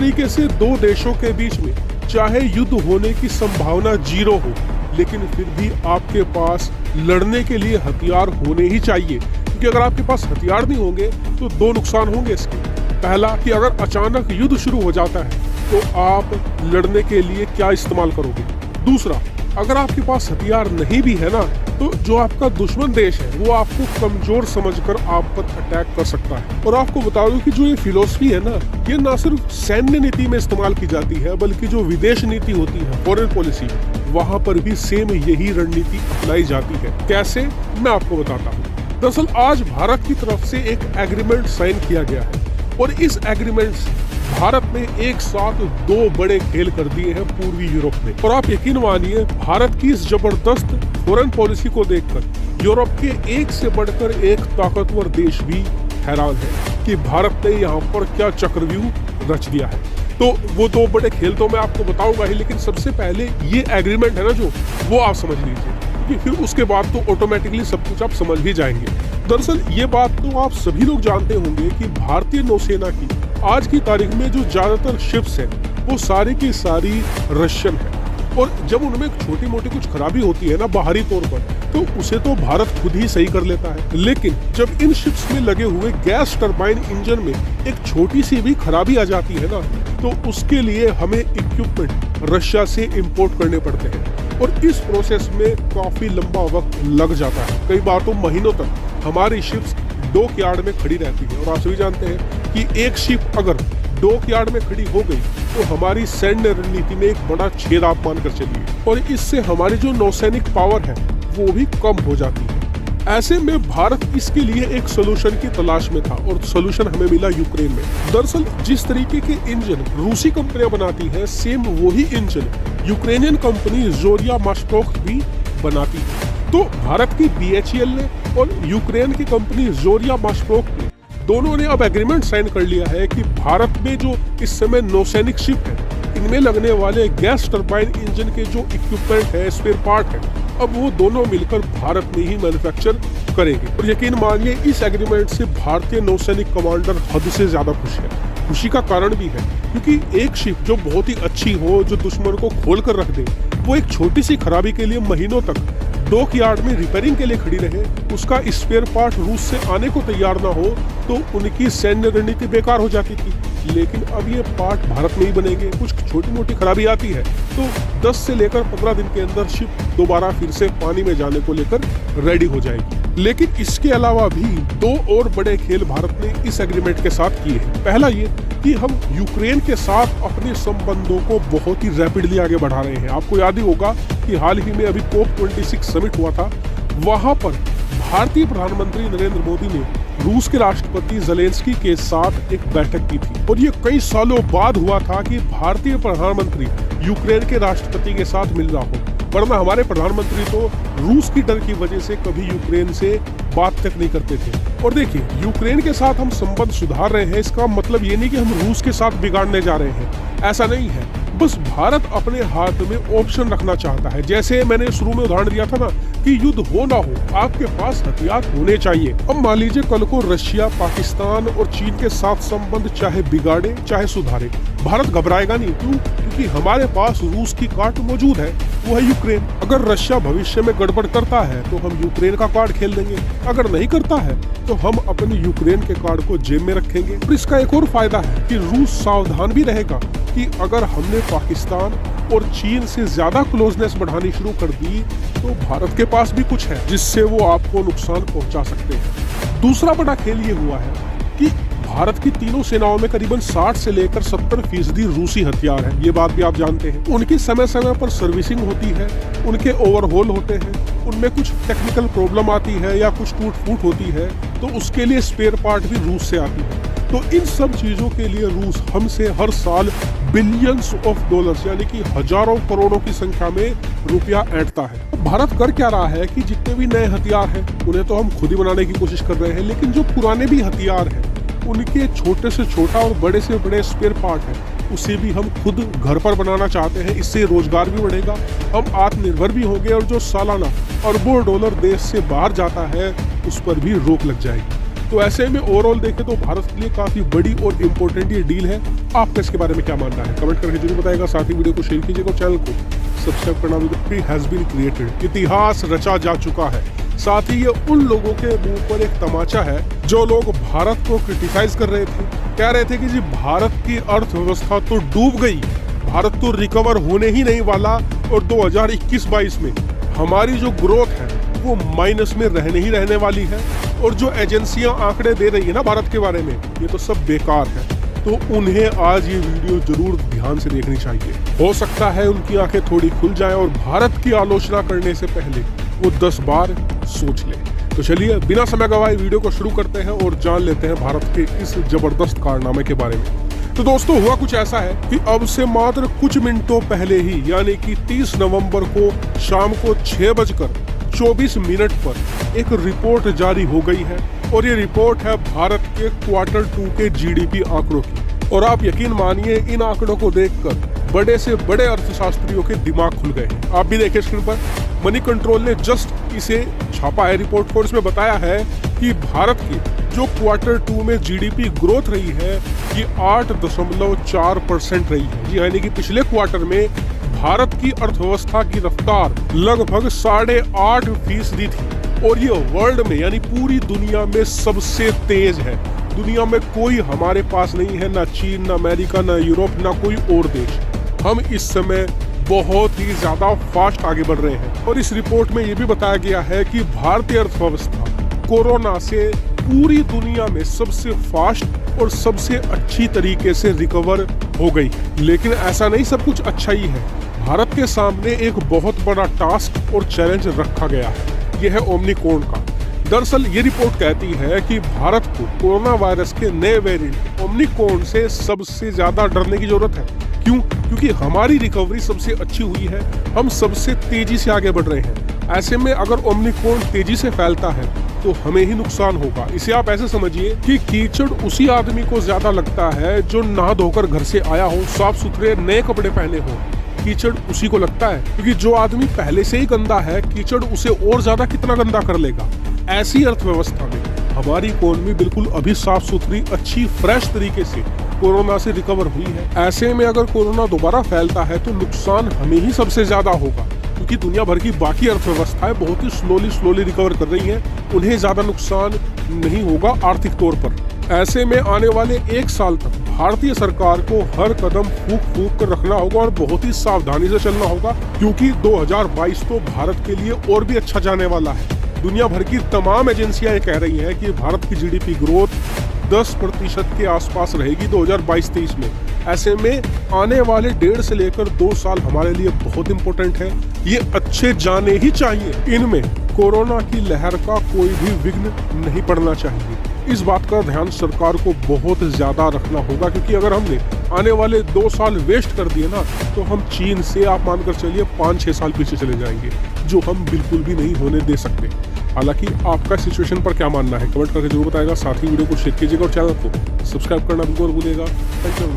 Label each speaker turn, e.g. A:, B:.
A: तरीके से दो देशों के बीच में चाहे युद्ध होने की संभावना 0 हो, लेकिन फिर भी आपके पास लड़ने के लिए हथियार होने ही चाहिए, क्योंकि अगर आपके पास हथियार नहीं होंगे तो 2 नुकसान होंगे इसके। पहला कि अगर अचानक युद्ध शुरू हो जाता है तो आप लड़ने के लिए क्या इस्तेमाल करोगे। दूसरा, अगर आपके पास हथियार नहीं भी है ना, तो जो आपका दुश्मन देश है वो आपको कमजोर समझकर आप पर अटैक कर सकता है। और आपको बता दूं कि जो ये फिलॉसफी है ना, ये ना सिर्फ सैन्य नीति में इस्तेमाल की जाती है, बल्कि जो विदेश नीति होती है, फॉरेन पॉलिसी, वहाँ पर भी सेम यही रणनीति अपनाई जाती है। कैसे, मैं आपको बताता हूँ। दरअसल आज भारत की तरफ से एक एग्रीमेंट साइन किया गया है और इस एग्रीमेंट से भारत ने एक साथ 2 बड़े खेल कर दिए हैं पूर्वी यूरोप में। और आप यकीन मानिए, भारत की इस जबरदस्त फॉरेन पॉलिसी को देखकर यूरोप के एक से बढ़कर एक ताकतवर देश भी हैरान है कि भारत ने यहाँ पर क्या चक्रव्यूह रच दिया है। तो वो 2 बड़े खेल तो मैं आपको बताऊंगा ही, लेकिन सबसे पहले ये एग्रीमेंट है ना जो, वो आप समझ लीजिए, क्योंकि फिर उसके बाद तो ऑटोमेटिकली सब कुछ आप समझ भी जाएंगे। दरअसल ये बात तो आप सभी लोग जानते होंगे कि भारतीय नौसेना की आज की तारीख में जो ज्यादातर शिप्स हैं वो सारी की सारी रशियन है। और जब उनमें छोटी मोटी कुछ खराबी होती है ना बाहरी तौर पर, तो उसे तो भारत खुद ही सही कर लेता है। लेकिन जब इन शिप्स में लगे हुए गैस टरबाइन इंजन में एक छोटी सी भी खराबी आ जाती है ना, तो उसके लिए हमें इक्विपमेंट रशिया से इंपोर्ट करने पड़ते हैं और इस प्रोसेस में काफी लंबा वक्त लग जाता है। कई बार तो महीनों तक हमारी शिप्स डॉक यार्ड में खड़ी रहती है। और आप सभी जानते हैं कि एक शिप अगर डॉक यार्ड में खड़ी हो गई तो हमारी सैन्य रणनीति में एक बड़ा छेद आप मान कर चलिए, और इससे हमारी जो नौसैनिक पावर है वो भी कम हो जाती है। ऐसे में भारत इसके लिए एक सोल्यूशन की तलाश में था और सोल्यूशन हमें मिला यूक्रेन में। दरअसल जिस तरीके के इंजन रूसी कंपनियां बनाती हैं, सेम वही इंजन यूक्रेनियन कंपनी जोरिया मास्टोक भी बनाती है। तो भारत की BHEL ने और यूक्रेन की कंपनी जोरिया मास्टोक ने दोनों ने अब एग्रीमेंट साइन कर लिया है कि भारत में जो इस समय नौसैनिक शिप है, इनमें लगने वाले गैस टरबाइन इंजन के जो इक्विपमेंट है, स्पेयर पार्ट है, अब वो दोनों मिलकर भारत में ही मैन्युफैक्चर करेंगे। और यकीन मानिए, इस एग्रीमेंट से भारतीय नौसैनिक कमांडर हद से ज्यादा खुश है। खुशी का कारण भी है क्योंकि एक शिप जो बहुत ही अच्छी हो, जो दुश्मन को खोल कर रख दे, वो एक छोटी सी खराबी के लिए महीनों तक डॉक यार्ड में रिपेयरिंग के लिए खड़ी रहे, उसका स्पेयर पार्ट रूस से आने को तैयार ना हो, तो उनकी सैन्य रणनीति बेकार हो जाती थी। लेकिन अब ये पार्ट भारत में ही बनेंगे। कुछ छोटी मोटी खराबी आती है तो 10 से लेकर 15 दिन के अंदर शिप दोबारा फिर से पानी में जाने को लेकर रेडी हो जाएगी। लेकिन इसके अलावा भी 2 और बड़े खेल भारत ने इस एग्रीमेंट के साथ किए हैं। पहला ये कि हम यूक्रेन के साथ अपने संबंधों को बहुत ही रैपिडली आगे बढ़ा रहे हैं। आपको याद ही होगा कि हाल ही में अभी COP26 समिट हुआ था, वहां पर भारतीय प्रधानमंत्री नरेंद्र मोदी ने रूस के राष्ट्रपति ज़ेलेंस्की के साथ एक बैठक की थी। और ये कई सालों बाद हुआ था कि भारतीय प्रधानमंत्री यूक्रेन के राष्ट्रपति के साथ मिल रहा हो, वरना हमारे प्रधानमंत्री तो रूस की डर की वजह से कभी यूक्रेन से बात तक नहीं करते थे। और देखिए, यूक्रेन के साथ हम संबंध सुधार रहे हैं, इसका मतलब ये नहीं कि हम रूस के साथ बिगाड़ने जा रहे हैं, ऐसा नहीं है। बस भारत अपने हाथ में ऑप्शन रखना चाहता है। जैसे मैंने शुरू में उदाहरण दिया था ना कि युद्ध हो ना हो, आपके पास हथियार होने चाहिए। अब मान लीजिए कल को रशिया, पाकिस्तान और चीन के साथ संबंध चाहे बिगाड़े चाहे सुधारे, भारत घबराएगा नहीं। क्यों? क्योंकि हमारे पास रूस की कार्ड मौजूद है, वो है यूक्रेन। अगर रशिया भविष्य में गड़बड़ करता है तो हम यूक्रेन का कार्ड खेल देंगे, अगर नहीं करता है तो हम अपने यूक्रेन के कार्ड को जेब में रखेंगे। और इसका एक और फायदा है कि रूस सावधान भी रहेगा कि अगर हमने पाकिस्तान और चीन से ज्यादा क्लोजनेस बढ़ानी शुरू कर दी तो भारत के पास भी कुछ है जिससे वो आपको नुकसान पहुंचा सकते हैं। दूसरा बड़ा खेल ये हुआ है कि भारत की तीनों सेनाओं में करीबन 60 से लेकर 70% रूसी हथियार है। ये बात भी आप जानते हैं। उनकी समय समय पर सर्विसिंग होती है, उनके ओवरहॉल होते हैं, उनमें कुछ टेक्निकल प्रॉब्लम आती है या कुछ टूट फूट होती है तो उसके लिए स्पेयर पार्ट भी रूस से आती है। तो इन सब चीजों के लिए रूस हमसे हर साल बिलियंस ऑफ डॉलर्स यानी कि हजारों करोड़ों की संख्या में रुपया ऐंठता है। तो भारत कर क्या रहा है कि जितने भी नए हथियार हैं उन्हें तो हम खुद ही बनाने की कोशिश कर रहे हैं, लेकिन जो पुराने भी हथियार हैं उनके छोटे से छोटा और बड़े से बड़े स्पेयर पार्ट है उसे भी हम खुद घर पर बनाना चाहते हैं। इससे रोजगार भी बढ़ेगा, हम आत्मनिर्भर भी होंगे और जो सालाना अरबों डॉलर देश से बाहर जाता है उस पर भी रोक लग जाएगी। तो ऐसे में ओवरऑल देखें तो भारत के लिए काफी बड़ी और इम्पोर्टेंट ये डील है। आपका इसके बारे में क्या मानना है कमेंट करके जरूर बताएगा। साथ ही वीडियो को शेयर कीजिएगा और चैनल को सब्सक्राइब करना भी हैज बीन क्रिएटेड। इतिहास रचा जा चुका है। साथ ही ये उन लोगों के मुंह पर एक तमाचा है जो लोग भारत को क्रिटिसाइज कर रहे थे, कह रहे थे कि जी भारत की अर्थव्यवस्था तो डूब गई, भारत तो रिकवर होने ही नहीं वाला और 2021-22 में हमारी जो ग्रोथ है वो माइनस में रहने ही रहने वाली है और जो एजेंसियां आंकड़े दे रही है ना भारत के बारे में ये तो सब बेकार है। तो उन्हें आज ये वीडियो जरूर ध्यान से देखनी चाहिए। हो सकता है उनकी आंखें थोड़ी खुल जाएं और भारत की आलोचना करने से पहले वो 10 बार सोच ले। तो चलिए बिना समय गवाए वीडियो को शुरू करते हैं और जान लेते हैं भारत के इस जबरदस्त कारनामे के बारे में। तो दोस्तों हुआ कुछ ऐसा है कि अब से मात्र कुछ मिनटों पहले ही यानी कि 30 नवंबर को शाम को 6:24 पर एक रिपोर्ट जारी हो गई है और ये रिपोर्ट है भारत के Q2 के जीडीपी आंकड़ों की। और आप यकीन मानिए इन आंकड़ों को देखकर बड़े से बड़े अर्थशास्त्रियों के दिमाग खुल गए। आप भी देखिए स्क्रीन पर मनी कंट्रोल ने जस्ट इसे छापा है रिपोर्ट को। इसमें बताया है कि भारत की जो Q2 में जीडीपी ग्रोथ रही है ये 8.4% रही है। जी यानी कि पिछले क्वार्टर में भारत की अर्थव्यवस्था की रफ्तार लगभग 8.5% थी और ये वर्ल्ड में यानी पूरी दुनिया में सबसे तेज है। दुनिया में कोई हमारे पास नहीं है, ना चीन, ना अमेरिका, ना यूरोप, ना कोई और देश। हम इस समय बहुत ही ज्यादा फास्ट आगे बढ़ रहे हैं। और इस रिपोर्ट में ये भी बताया गया है कि भारतीय अर्थव्यवस्था कोरोना से पूरी दुनिया में सबसे फास्ट और सबसे अच्छी तरीके से रिकवर हो गई। लेकिन ऐसा नहीं सब कुछ अच्छा ही है। भारत के सामने एक बहुत बड़ा टास्क और चैलेंज रखा गया है, यह है ओमिक्रॉन का। दरअसल ये रिपोर्ट कहती है कि भारत को कोरोना वायरस के नए वेरिएंट ओमिक्रॉन से सबसे ज्यादा डरने की जरूरत है। क्यों? क्योंकि हमारी रिकवरी सबसे अच्छी हुई है, हम सबसे तेजी से आगे बढ़ रहे हैं। ऐसे में अगर ओमिक्रॉन तेजी से फैलता है तो हमें ही नुकसान होगा। इसे आप ऐसे समझिए कि कीचड़ उसी आदमी को ज्यादा लगता है जो नहा धोकर घर से आया हो, साफ सुथरे नए कपड़े पहने हो। कीचड़ उसी को लगता है क्योंकि जो आदमी पहले से ही गंदा है कीचड़ उसे और ज्यादा कितना गंदा कर लेगा। ऐसी अर्थव्यवस्था में हमारी इकोनॉमी बिल्कुल अभी साफ सुथरी, अच्छी, फ्रेश तरीके से कोरोना से रिकवर हुई है। ऐसे में अगर कोरोना दोबारा फैलता है तो नुकसान हमें ही सबसे ज्यादा होगा क्योंकि दुनिया भर की बाकी अर्थव्यवस्थाएं बहुत ही स्लोली रिकवर कर रही हैं, उन्हें ज्यादा नुकसान नहीं होगा आर्थिक तौर पर। ऐसे में आने वाले 1 साल तक भारतीय सरकार को हर कदम फूंक कर रखना होगा और बहुत ही सावधानी से चलना होगा क्योंकि 2022 तो भारत के लिए और भी अच्छा जाने वाला है। दुनिया भर की तमाम एजेंसियां कह रही हैं कि भारत की जीडीपी ग्रोथ 10% के आसपास रहेगी 2022-23 में। ऐसे में आने वाले 1.5 से लेकर 2 साल हमारे लिए बहुत इंपॉर्टेंट है, ये अच्छे जाने ही चाहिए। इनमें कोरोना की लहर का कोई भी विघ्न नहीं पड़ना चाहिए। इस बात का ध्यान सरकार को बहुत ज्यादा रखना होगा क्योंकि अगर हमने आने वाले 2 साल वेस्ट कर दिए ना तो हम चीन से आप मानकर चलिए 5-6 साल पीछे चले जाएंगे, जो हम बिल्कुल भी नहीं होने दे सकते। हालांकि आपका सिचुएशन पर क्या मानना है कमेंट करके जरूर बताएगा। साथ ही वीडियो को शेयर कीजिएगा और चैनल को सब्सक्राइब करना बिल्कुल भूलिएगा। Thank you.